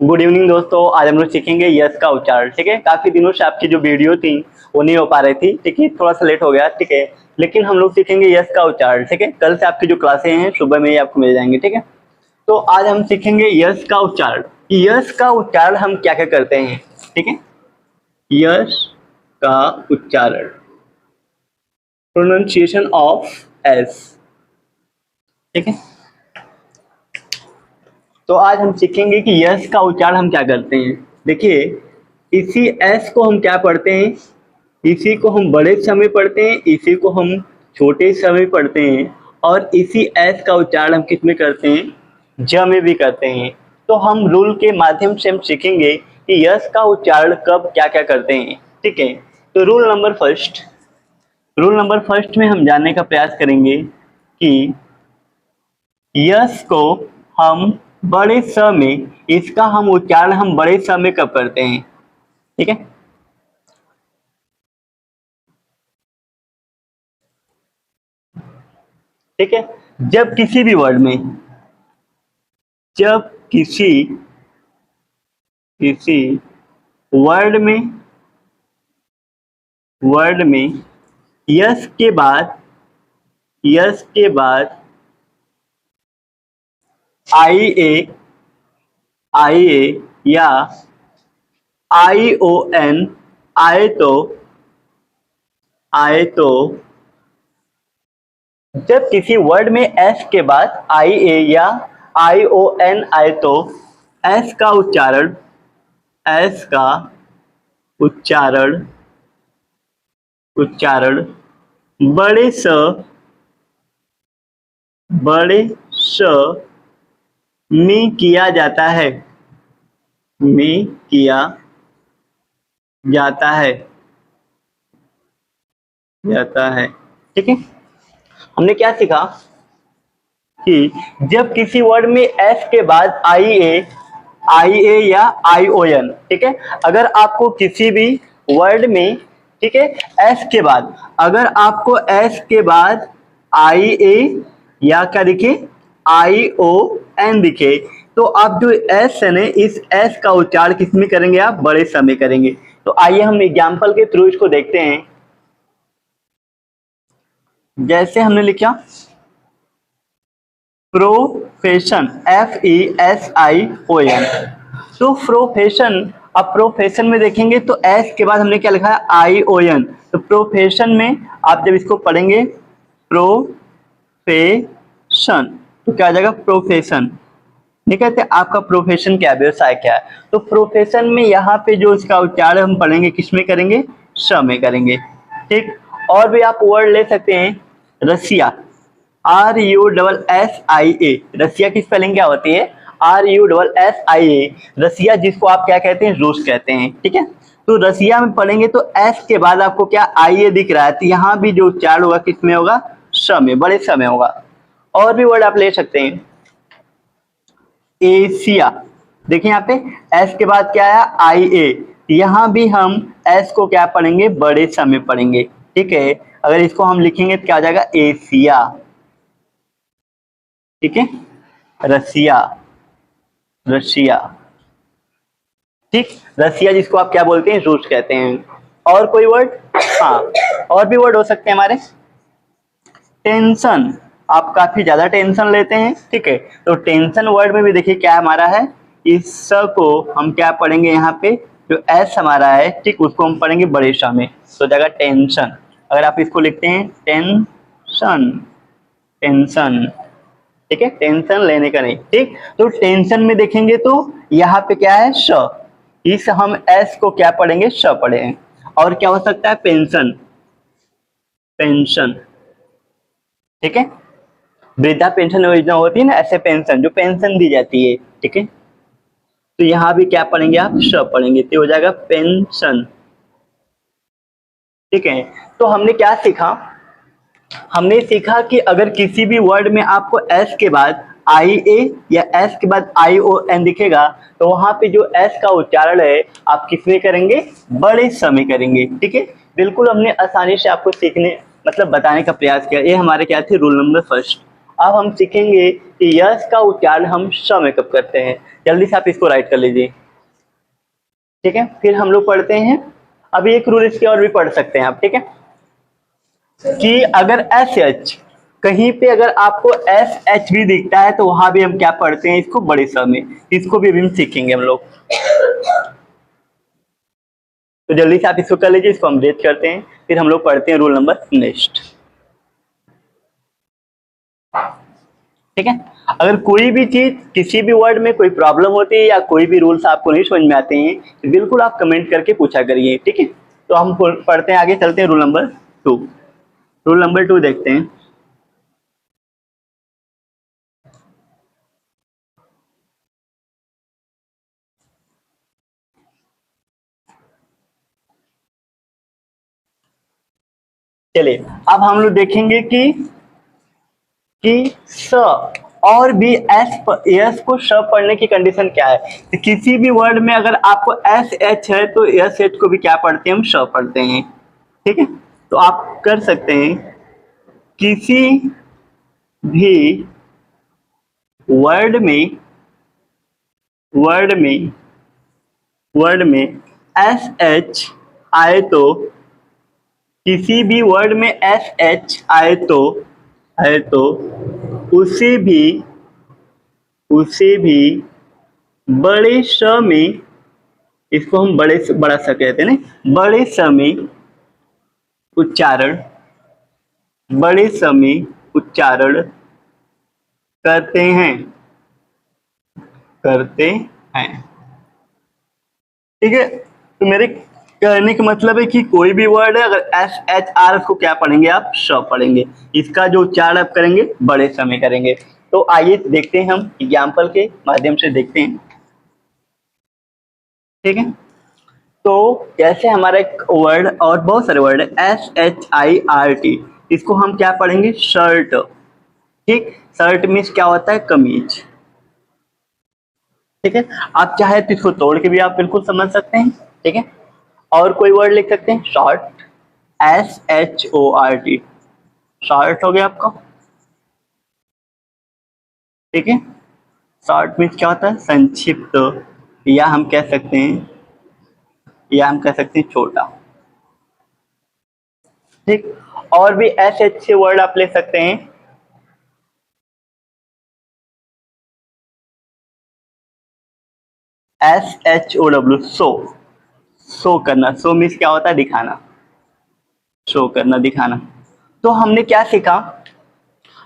Good evening दोस्तों। आज हम लोग सीखेंगे यस का उच्चारण। ठीक है, काफी दिनों से आपकी जो वीडियो थी वो नहीं हो पा रही थी। ठीक है, थोड़ा सा लेट हो गया। ठीक है, लेकिन हम लोग सीखेंगे यस का उच्चारण। ठीक है, कल से आपकी जो क्लासें हैं सुबह में ही आपको मिल जाएंगे। ठीक है, तो आज हम सीखेंगे यस का उच्चारण। यस का उच्चारण हम क्या क्या करते हैं। ठीक है, यस का उच्चारण, प्रोनाउंसिएशन ऑफ एस। ठीक है, तो आज हम सीखेंगे कि यस का उच्चारण हम क्या करते हैं। देखिए, इसी एस को हम क्या पढ़ते हैं, इसी को हम बड़े समय पढ़ते हैं, इसी को हम छोटे समय पढ़ते हैं, और इसी एस का उच्चारण हम किस में करते हैं, ज में भी करते हैं। तो हम रूल के माध्यम से हम सीखेंगे कि यस का उच्चारण कब क्या क्या करते हैं। ठीक है, तो रूल नंबर फर्स्ट में हम जानने का प्रयास करेंगे कि यस को हम बड़े स में, इसका हम उच्चारण हम बड़े स में कब करते हैं। ठीक है, ठीक है, जब किसी भी वर्ड में, जब किसी वर्ड में यस के बाद आई ए या ION आए तो जब किसी वर्ड में एस के बाद IA या ION आए तो एस का उच्चारण बड़े स में किया जाता है, ठीक है, हमने क्या सीखा कि जब किसी वर्ड में एस के बाद IA या ION, ठीक है, अगर आपको किसी भी वर्ड में, ठीक है, एस के बाद, अगर आपको एस के बाद IA या क्या दिखे, ION दिखे, तो आप जो एस है ना, इस एस का उच्चारण किस में करेंगे, आप बड़े स में करेंगे। तो आइए हम एग्जाम्पल के थ्रू इसको देखते हैं। जैसे हमने लिखा प्रोफेशन, FESSION, तो प्रोफेशन, अब प्रोफेशन में देखेंगे तो एस के बाद हमने क्या लिखा है, ION। तो प्रोफेशन में आप जब इसको पढ़ेंगे प्रोफेशन, तो क्या आ जाएगा, प्रोफेशन। नहीं कहते आपका प्रोफेशन क्या है, व्यवसाय क्या है। तो प्रोफेशन में यहाँ पे जो इसका उच्चारण हम पढ़ेंगे किस में करेंगे, स में करेंगे। ठीक, और भी आप वर्ड ले सकते हैं, रसिया, RUSSIA, रसिया की स्पेलिंग क्या होती है, RUSSIA, रसिया, जिसको आप क्या कहते हैं, रूस कहते हैं। ठीक है, तो रसिया में पढ़ेंगे तो एस के बाद आपको क्या IA दिख रहा है, तो यहाँ भी जो उच्चारण होगा किस में होगा, स में, बड़े स में होगा। और भी वर्ड आप ले सकते हैं, एशिया, देखिए यहाँ पे एस के बाद क्या है, IA, यहाँ भी हम एस को क्या पढ़ेंगे, बड़े स में पढ़ेंगे। ठीक है, अगर इसको हम लिखेंगे तो क्या आ जाएगा, एशिया। ठीक है, रसिया, ठीक, रसिया जिसको आप क्या बोलते हैं, रूस कहते हैं। और कोई वर्ड, हाँ, और भी वर्ड हो सकते हैं हमारे, टेंशन, आप काफी ज्यादा टेंशन लेते हैं। ठीक है, तो टेंशन वर्ड में भी देखिए क्या हमारा है, इस स को हम क्या पढ़ेंगे, यहाँ पे जो एस हमारा है, ठीक, उसको हम पढ़ेंगे बड़े स में, तो जाएगा टेंशन। अगर आप इसको लिखते हैं टेंशन, ठीक है, टेंशन लेने का नहीं। ठीक, तो टेंशन में देखेंगे तो यहाँ पे क्या है, स, इस हम एस को क्या पढ़ेंगे, स पढ़ेंगे। और क्या हो सकता है, पेंशन, ठीक है, वृद्धा पेंशन योजना होती है ना, ऐसे पेंशन, जो पेंशन दी जाती है। ठीक है, तो यहाँ भी क्या पढ़ेंगे, आप स पढ़ेंगे, तो हो जाएगा पेंशन। ठीक है, तो हमने क्या सीखा, हमने सीखा कि अगर किसी भी वर्ड में आपको एस के बाद IA या एस के बाद ION दिखेगा, तो वहां पे जो एस का उच्चारण है आप किस में करेंगे, बड़े स में करेंगे। ठीक है, बिल्कुल हमने आसानी से आपको सीखने, मतलब बताने का प्रयास किया। ये हमारे क्या थे, रूल नंबर फर्स्ट। अब हम सीखेंगे कि यस का उच्चारण हम श में कब करते हैं। जल्दी से आप इसको राइट कर लीजिए, ठीक है। फिर हम लोग पढ़ते हैं, अभी एक रूल इसके और भी पढ़ सकते हैं आप, ठीक है, कि अगर एस एच कहीं पे अगर आपको एस एच भी दिखता है तो वहां भी हम क्या पढ़ते हैं, इसको बड़े स में। इसको भी अभी हम सीखेंगे हम लोग। तो जल्दी से आप इसको कर लीजिए, इसको हम रेट करते हैं, फिर हम लोग पढ़ते हैं रूल नंबर नेक्स्ट, ठीक है। अगर कोई भी चीज किसी भी वर्ड में कोई प्रॉब्लम होती है या कोई भी रूल्स आपको नहीं समझ में आते हैं तो बिल्कुल आप कमेंट करके पूछा करिए, ठीक है। तो हम पढ़ते हैं, आगे चलते हैं रूल नंबर 2। रूल नंबर 2 देखते हैं। चलिए अब हम लोग देखेंगे कि स और भी एस को श पढ़ने की कंडीशन क्या है। तो किसी भी वर्ड में अगर आपको एस एच है तो एस एच को भी क्या पढ़ते हैं, हम श पढ़ते हैं, ठीक है। तो आप कर सकते हैं, किसी भी वर्ड में एस एच आए तो, किसी भी वर्ड में एस एच आए तो उसे भी बड़े श में, इसको हम बड़ा स कहते हैं ना, बड़े स में उच्चारण करते हैं, ठीक है। तो मेरे कहने का मतलब है कि कोई भी वर्ड है अगर एस एच आर उसको क्या पढ़ेंगे, आप श पढ़ेंगे। इसका जो उच्चारण आप करेंगे बड़े स में करेंगे। तो आइए देखते हैं, हम एग्जाम्पल के माध्यम से देखते हैं, ठीक है। तो जैसे हमारा एक वर्ड और बहुत सारे वर्ड है S H I R T, इसको हम क्या पढ़ेंगे, शर्ट, ठीक। शर्ट मीन्स क्या होता है, कमीज, ठीक है। आप चाहे तो इसको तोड़ के भी आप बिल्कुल समझ सकते हैं, ठीक है। और कोई वर्ड लिख सकते हैं, short, S H O R T, short हो गया आपका, ठीक है। शॉर्ट मीन्स क्या होता है, संक्षिप्त, या हम कह सकते हैं छोटा, ठीक। और भी एस एच से वर्ड आप ले सकते हैं, S H O W, show करना। शो मीन्स क्या होता है, दिखाना, शो करना, दिखाना। तो हमने क्या सीखा,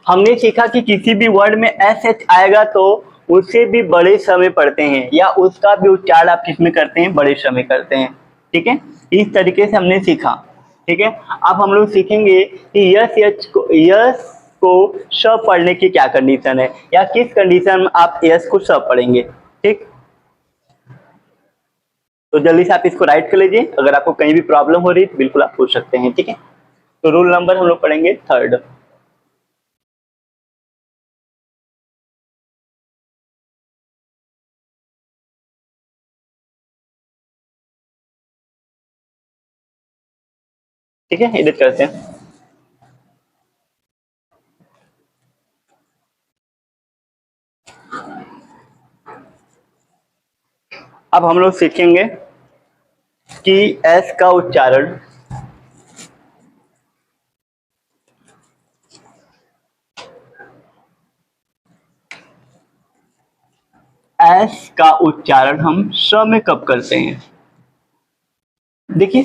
हमने सीखा कि किसी भी वर्ड में एस एच आएगा तो उसे भी बड़े स में पढ़ते हैं, या उसका भी उच्चारण आप किस में करते हैं, बड़े स में करते हैं, ठीक है। इस तरीके से हमने सीखा, ठीक है। अब हम लोग सीखेंगे कि यस को श पढ़ने की क्या कंडीशन है, या किस कंडीशन में आप यस को श पढ़ेंगे, ठीक। तो जल्दी से आप इसको राइट कर लीजिए, अगर आपको कहीं भी प्रॉब्लम हो रही है तो बिल्कुल आप पूछ सकते हैं, ठीक है। तो रूल नंबर हम लोग पढ़ेंगे 3rd, ठीक है। एडिट करते हैं। अब हम लोग सीखेंगे कि एस का उच्चारण हम श में कब करते हैं। देखिए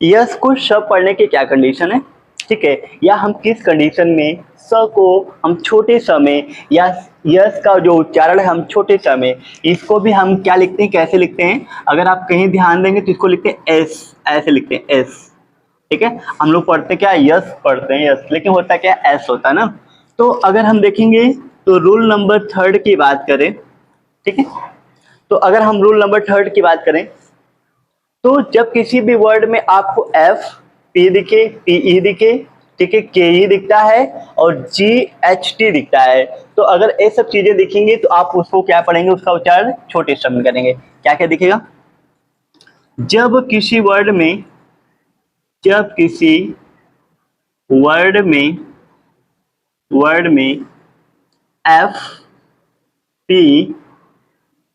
यस को श पढ़ने की क्या कंडीशन है, ठीक है, या हम किस कंडीशन में स को हम छोटे स में, या यस का जो उच्चारण है हम छोटे स में, इसको भी हम क्या लिखते हैं, कैसे लिखते हैं। अगर आप कहीं ध्यान देंगे तो इसको लिखते हैं एस, ऐसे लिखते हैं एस, ठीक है। हम लोग पढ़ते क्या, यस पढ़ते हैं यस, लेकिन होता क्या, एस होता है ना। तो अगर हम देखेंगे तो रूल नंबर 3rd की बात करें, ठीक है। तो अगर हम रूल नंबर 3rd की बात करें तो जब किसी भी वर्ड में आपको एफ पी दिखे, पीई दिखे, ठीक है, के ई दिखता है और जी एच टी दिखता है, तो अगर ये सब चीजें दिखेंगी तो आप उसको क्या पढ़ेंगे, उसका उच्चारण छोटे शब्द में करेंगे। क्या क्या दिखेगा, जब किसी वर्ड में F P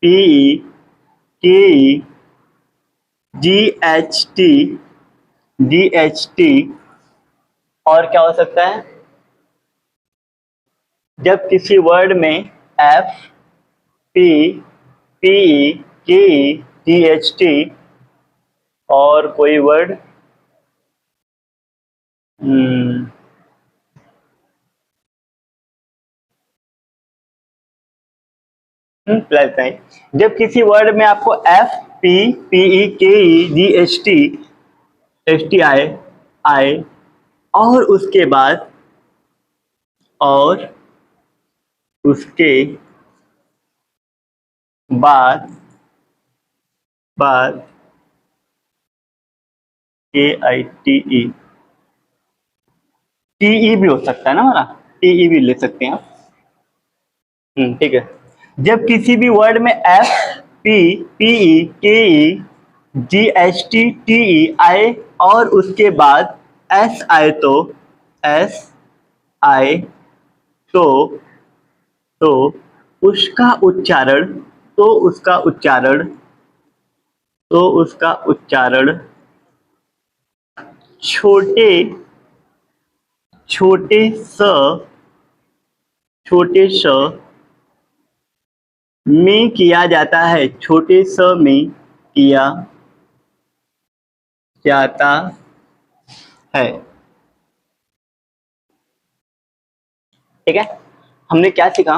P E K E G H T G H T. और क्या हो सकता है? जब किसी वर्ड में F P P E K E G H T और कोई वर्ड प्लस है। जब किसी वर्ड में आपको F P P E K E G H T आए आए और और उसके बाद बाद के I T E T E भी हो सकता है ना हमारा, टी ई भी ले सकते हैं आप। ठीक है। जब किसी भी वर्ड में F P P E K E G H T E आए और उसके बाद एस आए एस आए तो तो उसका उच्चारण तो उसका उच्चारण तो उसका उच्चारण छोटे छोटे स छोटे स में किया जाता है, छोटे स में किया जाता है। ठीक है। हमने क्या सीखा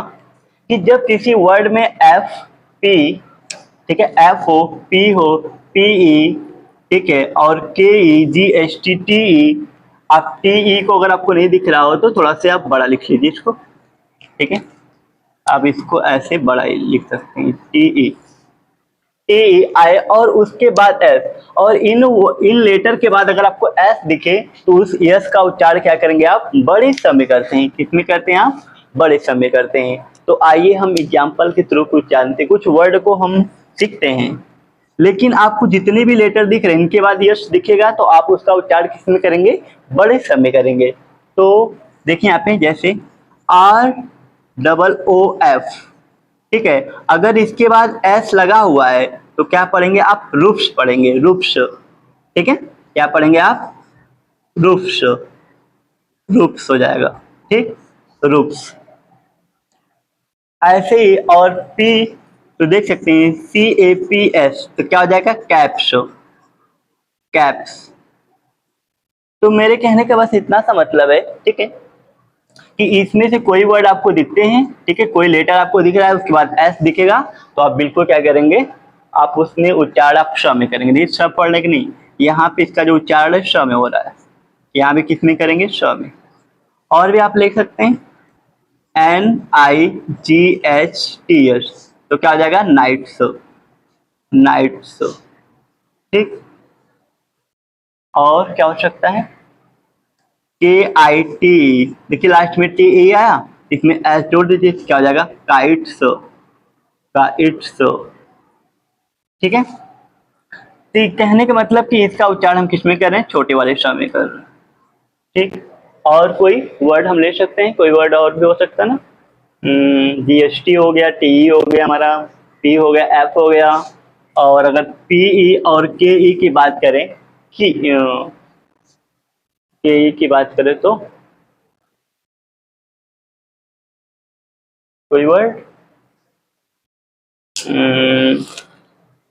कि जब किसी वर्ड में एफ पी, ठीक है, एफ हो पी हो पी ई, ठीक है, और के E G H T E. आप टी ई को अगर आपको नहीं दिख रहा हो तो थोड़ा सा आप बड़ा लिख लीजिए इसको। ठीक है, आप इसको ऐसे बड़ा ही लिख सकते हैं, टी ई ए आए और उसके बाद एस, और इन लेटर के बाद अगर आपको एस दिखे तो उस यस का उच्चारण क्या करेंगे आप? बड़े स में करते हैं। किसमें करते हैं आप? बड़े स में करते हैं। तो आइए हम एग्जाम्पल के थ्रू कुछ जानते हैं, कुछ वर्ड को हम सीखते हैं। लेकिन आपको जितने भी लेटर दिख रहे हैं इनके बाद यस दिखेगा तो आप उसका उच्चारण किस में करेंगे? बड़े स में करेंगे। तो देखिए यहाँ पे जैसे आर डबल ओ एफ, ठीक है, अगर इसके बाद एस लगा हुआ है तो क्या पढ़ेंगे आप? रूप्स पढ़ेंगे, रूप्स। ठीक है, क्या पढ़ेंगे आप? रूप्स, रूप्स हो जाएगा। ठीक, रूप्स। ऐसे ही और पी तो देख सकते हैं सी ए पी एस तो क्या हो जाएगा? Caps, caps. तो मेरे कहने का बस इतना सा मतलब है, ठीक है, कि इसमें से कोई वर्ड आपको दिखते हैं, ठीक है, कोई लेटर आपको दिख रहा है उसके बाद एस दिखेगा तो आप बिल्कुल क्या करेंगे? आप उसमें उच्चारण आप श में करेंगे। नहीं श पढ़ने की नहीं, यहाँ पे इसका जो उच्चारण है श में हो रहा है, यहाँ भी किस में करेंगे? श में। और भी आप लिख सकते हैं N I G H T S तो क्या हो जाएगा? Knights, knights. ठीक, और क्या हो सकता है? के आई टी, देखिए लास्ट में टी ए आया, इसमें एस जोड़ दीजिए, क्या हो जाएगा? Kites, kites. ठीक है, तो कहने का मतलब कि इसका उच्चारण हम किस में कर रहे हैं? छोटे वाले श में कर रहे हैं। ठीक, और कोई वर्ड हम ले सकते हैं, कोई वर्ड और भी हो सकता है ना। जी एस टी हो गया, टी ई हो गया हमारा, पी हो गया, एफ हो गया, और अगर पी ई और के ई की बात करें कि के ई की बात करें तो कोई वर्ड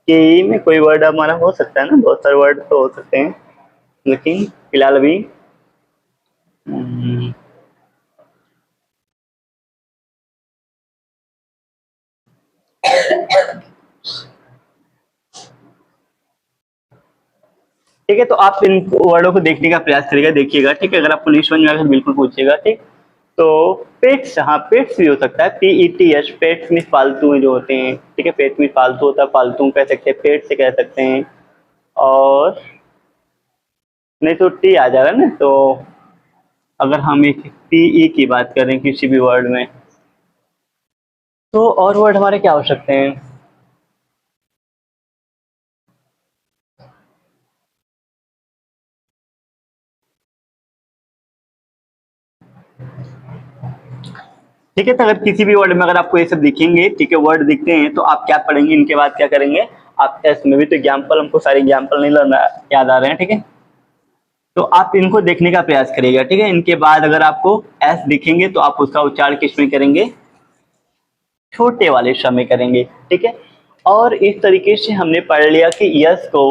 के ई में कोई वर्ड हमारा हो सकता है ना, बहुत सारे वर्ड तो हो सकते हैं, लेकिन फिलहाल अभी ठीक है। तो आप इन वर्डों को देखने का प्रयास करिएगा, देखिएगा। ठीक है, अगर आपको नहीं समझ में आएगा तो बिल्कुल पूछिएगा। ठीक, तो पेट्स, हाँ पेट्स भी हो सकता है, P E T S, pets mean पालतू जो होते हैं। ठीक है, पेट मीन पालतू होता है, पालतू कह सकते हैं, पेट से कह सकते हैं। और नहीं तो टी आ जाएगा ना, तो अगर हम एक पी ई की बात करें किसी भी वर्ड में तो और वर्ड हमारे क्या हो सकते हैं? ठीक है। तो अगर किसी भी वर्ड में अगर आपको ये सब दिखेंगे, ठीक है, वर्ड दिखते हैं, तो आप क्या पढ़ेंगे, इनके बाद क्या करेंगे आप, एस में भी तो एग्जाम्पल, हमको सारे एग्जाम्पल नहीं लेना याद आ रहे हैं, ठीक है, तो आप इनको देखने का प्रयास करिएगा, ठीक है। इनके बाद अगर आपको एस दिखेंगे तो आप उसका उच्चारण किस में करेंगे, छोटे वाले श में करेंगे, ठीक है। और इस तरीके से हमने पढ़ लिया कि यस को,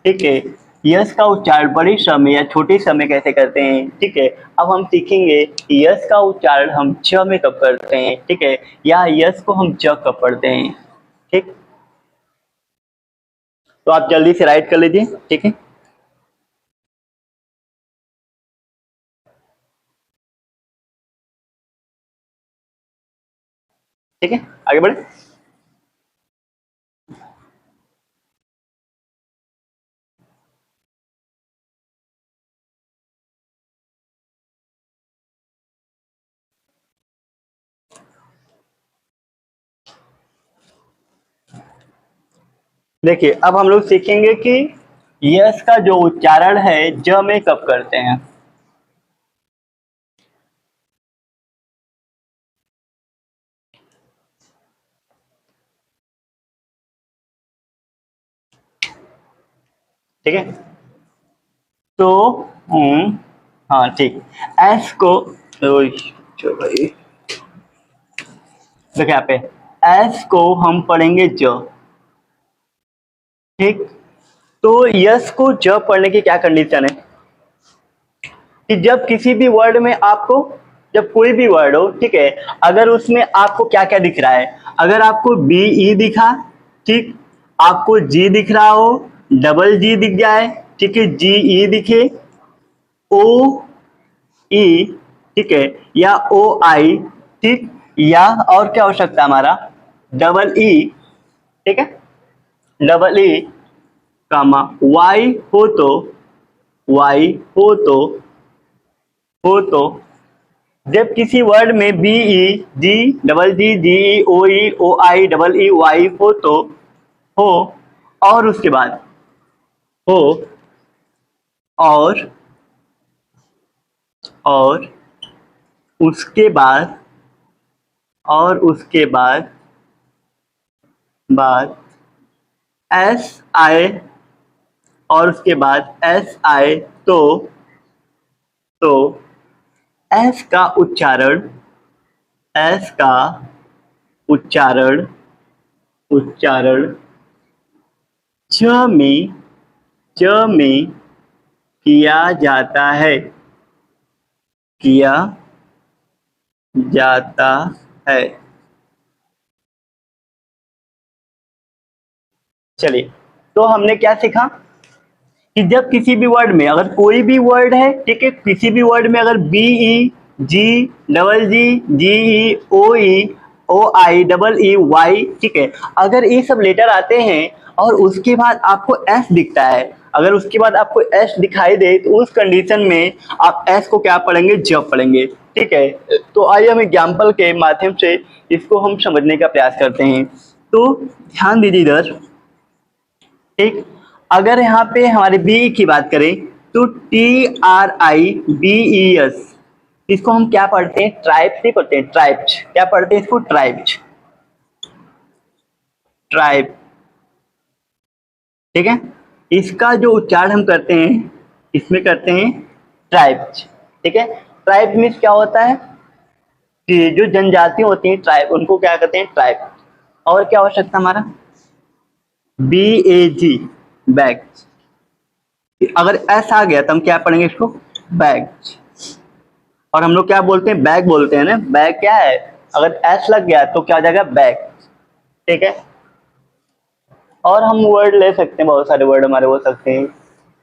ठीक है, यस का उच्चारण बड़े श में या छोटे श में कैसे करते हैं, ठीक है। अब हम सीखेंगे कि यस का उच्चारण हम च में कब करते हैं, ठीक है, या यस को हम च कब पढ़ते हैं, ठीक। तो आप जल्दी से राइट कर लीजिए, ठीक है। ठीक है, आगे बढ़े। देखिए अब हम लोग सीखेंगे कि यस का जो उच्चारण है ज में कब करते हैं। ठीक है, तो हाँ ठीक, एस को, चलो भाई, देखिए यहाँ पे एस को हम पढ़ेंगे ज, ठीक। तो यस को ज पढ़ने की क्या कंडीशन है कि जब किसी भी वर्ड में आपको, जब कोई भी वर्ड हो, ठीक है, अगर उसमें आपको क्या क्या दिख रहा है, अगर आपको बी ई दिखा, ठीक, आपको जी दिख रहा हो, डबल जी दिख जाए, ठीक है, जी ई दिखे, ओ ई, ठीक है, या ओ आई, ठीक, या और क्या हो सकता है हमारा डबल ई, ठीक है, डबल ई कामा वाई हो तो, वाई हो तो जब किसी वर्ड में B E G double G G E O I double E Y हो, और उसके बाद हो, और और उसके बाद, और उसके बाद एस आए, और उसके बाद एस आए, तो एस का उच्चारण, एस का उच्चारण उच्चारण च में, च में किया जाता है, किया जाता है। चलिए, तो हमने क्या सीखा कि जब किसी भी वर्ड में, अगर कोई भी वर्ड है, ठीक है, किसी भी वर्ड में अगर B E G double G G E O I double E Y, ठीक है, अगर ये सब लेटर आते हैं और उसके बाद आपको एस दिखता है, अगर उसके बाद आपको एस दिखाई दे, तो उस कंडीशन में आप एस को क्या पढ़ेंगे, जब पढ़ेंगे, ठीक है। तो आइए हम एग्जाम्पल के माध्यम से इसको हम समझने का प्रयास करते हैं। तो ध्यान दीजिए इधर, ठीक, अगर यहाँ पे हमारे बी की बात करें तो TRIBES, इसको हम क्या पढ़ते हैं, ट्राइब्स नहीं पढ़ते हैं, ट्राइब्स, क्या पढ़ते हैं इसको, ट्राइब्स, ट्राइब, ठीक है। इसका जो उच्चारण हम करते हैं, इसमें करते हैं ट्राइब्स, ठीक है। ट्राइब मीन्स क्या होता है कि जो जनजाति होती है ट्राइब, उनको क्या कहते हैं, ट्राइब। और क्या हो सकता है हमारा, BAG, बैग, अगर एस आ गया तो हम क्या पढ़ेंगे इसको, बैग। और हम लोग क्या बोलते हैं, बैग बोलते हैं ना, बैग क्या है, अगर एस लग गया तो क्या हो जाएगा, बैग, ठीक है। और हम वर्ड ले सकते हैं, बहुत सारे वर्ड हमारे हो सकते हैं,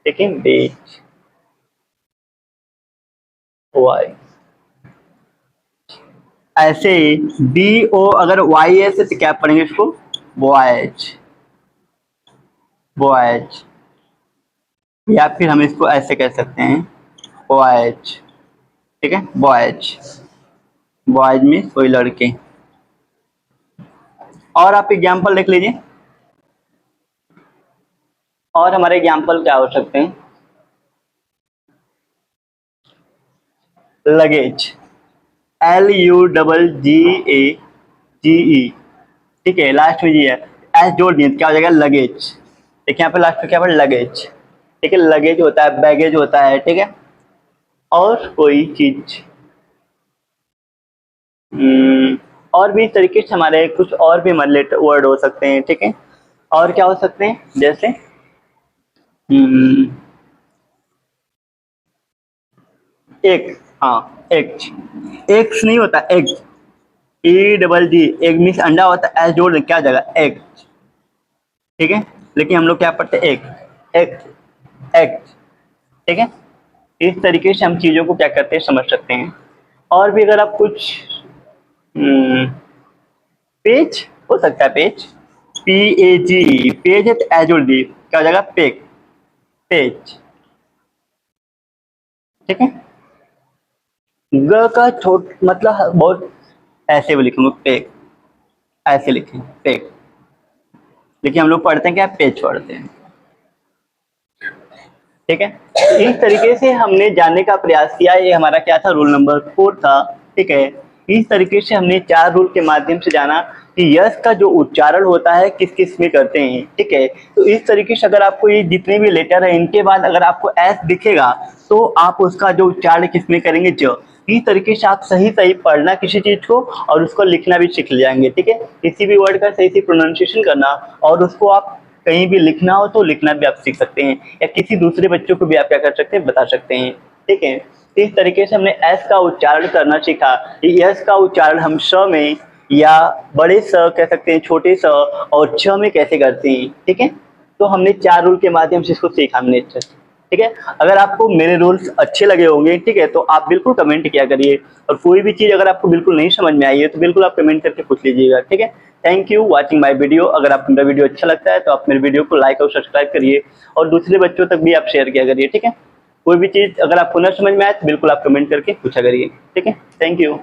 ठीक है, बेच, वाई, ऐसे ही BO अगर वाई है तो क्या पढ़ेंगे इसको, बॉयज, बॉयज, या फिर हम इसको ऐसे कह सकते हैं, बॉयज, ठीक है, बॉयज, बॉयज में कोई लड़के। और आप एग्जाम्पल देख लीजिए, और हमारे एग्जाम्पल क्या हो सकते हैं, लगेज, LUGGE, ठीक है, लास्ट में जी है, एस जोड़ दिए क्या हो जाएगा लगेज। देखिए यहाँ पे लास्ट में क्या पर लगेज, ठीक है, लगेज होता है, बैगेज होता है, ठीक है। और कोई चीज और भी इस तरीके से हमारे कुछ और भी रिलेटेड वर्ड हो सकते हैं, ठीक है। और क्या हो सकते हैं, जैसे एक, हाँ एक्स नहीं होता, एग, EGG, एग मीन्स अंडा होता है, एस जोड़ दें क्या हो जाएगा एग, ठीक है। लेकिन हम लोग क्या पढ़ते हैं एग, एग, ठीक है। इस तरीके से हम चीजों को क्या करते हैं समझ सकते हैं। और भी अगर आप कुछ पेज हो सकता है, पेज, PAG, पेज है तो एज जोड़ दी क्या हो जाएगा पेज, पेज, ठीक है। ग का छोट मतलब बहुत ऐसे भी लिखेंगे पेग, ऐसे लिखें पेग, लेकिन हम लोग पढ़ते हैं क्या पेज पढ़ते हैं, ठीक है। इस तरीके से हमने जानने का प्रयास किया, ये हमारा क्या था रूल नंबर 4 था, ठीक है। इस तरीके से हमने 4 रूल के माध्यम से जाना कि यस का जो उच्चारण होता है किस किस में करते हैं, ठीक है। तो इस तरीके से अगर आपको ये जितने भी लेटर है इनके बाद अगर आपको एस दिखेगा तो आप उसका जो उच्चारण किस में करेंगे ज। इस तरीके से आप सही सही पढ़ना किसी चीज को और उसको लिखना भी सीख जाएंगे, ठीक है। किसी भी वर्ड का सही सही प्रोनाउंसिएशन करना और उसको आप कहीं भी लिखना हो तो लिखना भी आप सीख सकते हैं, या किसी दूसरे बच्चों को भी आप क्या कर सकते हैं बता सकते हैं, ठीक है। इस तरीके से हमने एस का उच्चारण करना सीखा। एस का उच्चारण हम स में या बड़े स कह सकते हैं, छोटे स और छ में कैसे करते हैं, ठीक है। तो हमने 4 रूल के माध्यम से इसको सीखा हमने, ठीक है। अगर आपको मेरे रूल्स अच्छे लगे होंगे, ठीक है, तो आप बिल्कुल कमेंट किया करिए। और कोई भी चीज़ अगर आपको बिल्कुल नहीं समझ में आई है तो बिल्कुल आप कमेंट करके पूछ लीजिएगा, ठीक है। Thank you watching my video. अगर आपको मेरा वीडियो अच्छा लगता है तो आप मेरे वीडियो को लाइक और सब्सक्राइब करिए और दूसरे बच्चों तक भी आप शेयर किया करिए, ठीक है। कोई भी चीज़ अगर आपको न समझ में आए तो बिल्कुल आप कमेंट करके पूछा करिए, ठीक है। Thank you.